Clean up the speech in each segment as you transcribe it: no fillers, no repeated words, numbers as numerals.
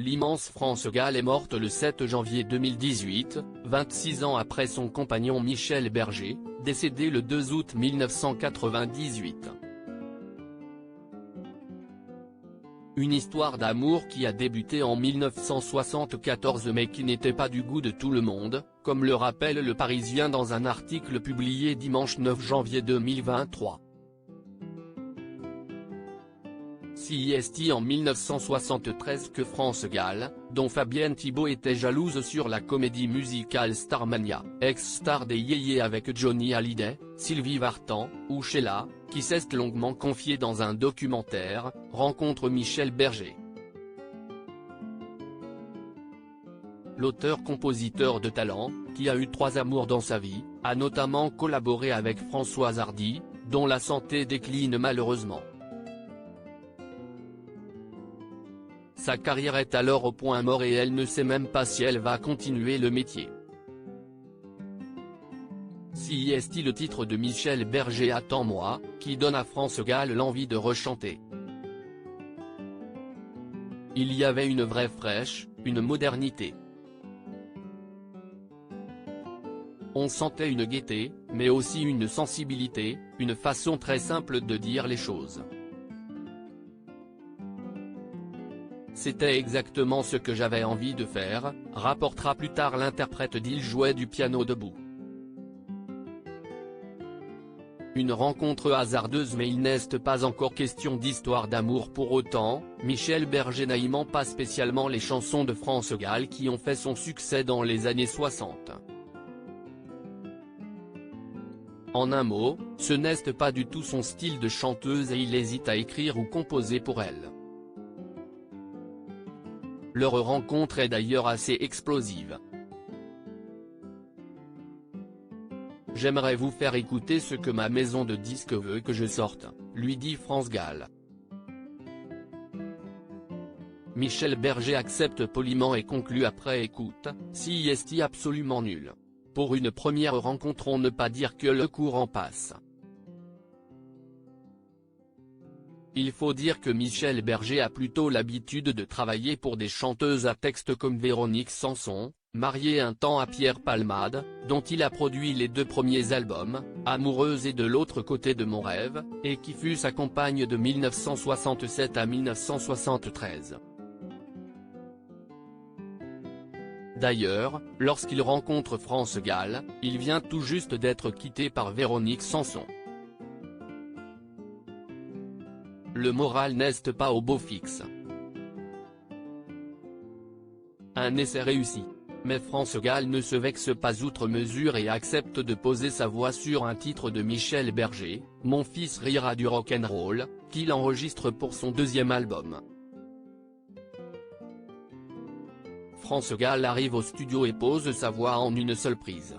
L'immense France Gall est morte le 7 janvier 2018, 26 ans après son compagnon Michel Berger, décédé le 2 août 1998. Une histoire d'amour qui a débuté en 1974 mais qui n'était pas du goût de tout le monde, comme le rappelle Le Parisien dans un article publié dimanche 9 janvier 2023. C'est en 1973 que France Gall, dont Fabienne Thibault était jalouse sur la comédie musicale Starmania, ex-star des Yéyés avec Johnny Hallyday, Sylvie Vartan, ou Sheila, qui s'est longuement confiée dans un documentaire, rencontre Michel Berger. L'auteur-compositeur de talent, qui a eu 3 amours dans sa vie, a notamment collaboré avec Françoise Hardy, dont la santé décline malheureusement. Sa carrière est alors au point mort et elle ne sait même pas si elle va continuer le métier. C'est le titre de Michel Berger Attends-moi, qui donne à France Gall l'envie de rechanter. Il y avait une vraie fraîche, une modernité. On sentait une gaieté, mais aussi une sensibilité, une façon très simple de dire les choses. C'était exactement ce que j'avais envie de faire, rapportera plus tard l'interprète d'Il jouait du piano debout. Une rencontre hasardeuse mais il n'est pas encore question d'histoire d'amour pour autant, Michel Berger n'aimant pas spécialement les chansons de France Gall qui ont fait son succès dans les années 60. En un mot, ce n'est pas du tout son style de chanteuse et il hésite à écrire ou composer pour elle. Leur rencontre est d'ailleurs assez explosive. J'aimerais vous faire écouter ce que ma maison de disques veut que je sorte, lui dit France Gall. Michel Berger accepte poliment et conclut après écoute, c'est absolument nul. Pour une première rencontre on ne pas dire que le courant passe. Il faut dire que Michel Berger a plutôt l'habitude de travailler pour des chanteuses à texte comme Véronique Sanson, mariée un temps à Pierre Palmade, dont il a produit les 2 premiers albums, Amoureuse et de l'autre côté de mon rêve, et qui fut sa compagne de 1967 à 1973. D'ailleurs, lorsqu'il rencontre France Gall, il vient tout juste d'être quitté par Véronique Sanson. Le moral n'est pas au beau fixe. Un essai réussi. Mais France Gall ne se vexe pas outre mesure et accepte de poser sa voix sur un titre de Michel Berger, Mon fils rira du rock'n'roll, qu'il enregistre pour son 2e album. France Gall arrive au studio et pose sa voix en une seule prise.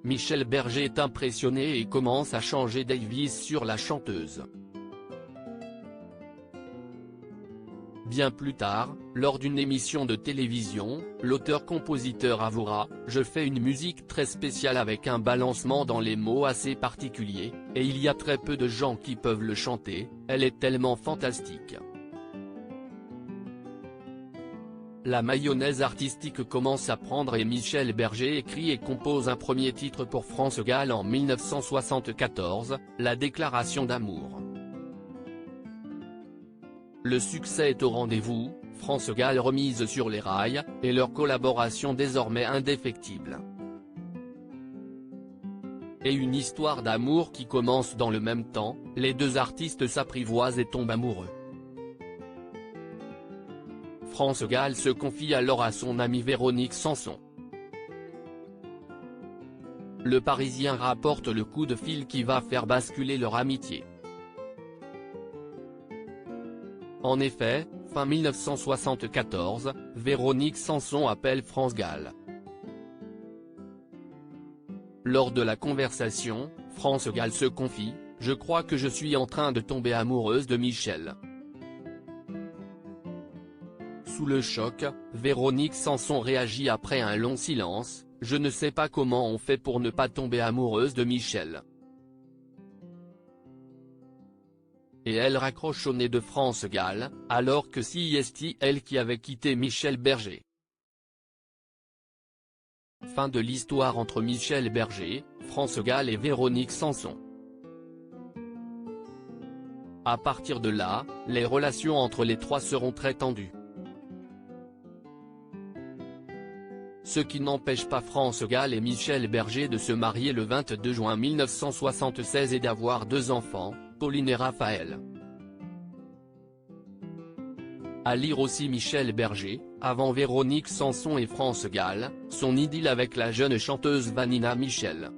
Michel Berger est impressionné et commence à changer d'avis sur la chanteuse. Bien plus tard, lors d'une émission de télévision, l'auteur-compositeur avouera « Je fais une musique très spéciale avec un balancement dans les mots assez particulier, et il y a très peu de gens qui peuvent le chanter, elle est tellement fantastique ». La mayonnaise artistique commence à prendre et Michel Berger écrit et compose un premier titre pour France Gall en 1974, La déclaration d'amour. Le succès est au rendez-vous, France Gall remise sur les rails, et leur collaboration désormais indéfectible. Et une histoire d'amour qui commence dans le même temps, les 2 artistes s'apprivoisent et tombent amoureux. France Gall se confie alors à son amie Véronique Sanson. Le Parisien rapporte le coup de fil qui va faire basculer leur amitié. En effet, fin 1974, Véronique Sanson appelle France Gall. Lors de la conversation, France Gall se confie, « Je crois que je suis en train de tomber amoureuse de Michel ». Sous le choc, Véronique Sanson réagit après un long silence, « Je ne sais pas comment on fait pour ne pas tomber amoureuse de Michel. et elle raccroche au nez de France Gall, alors que c'est elle qui avait quitté Michel Berger. Fin de l'histoire entre Michel Berger, France Gall et Véronique Sanson. À partir de là, les relations entre les trois seront très tendues. Ce qui n'empêche pas France Gall et Michel Berger de se marier le 22 juin 1976 et d'avoir 2 enfants, Pauline et Raphaël. À lire aussi Michel Berger, avant Véronique Sanson et France Gall, son idylle avec la jeune chanteuse Vanina Michel.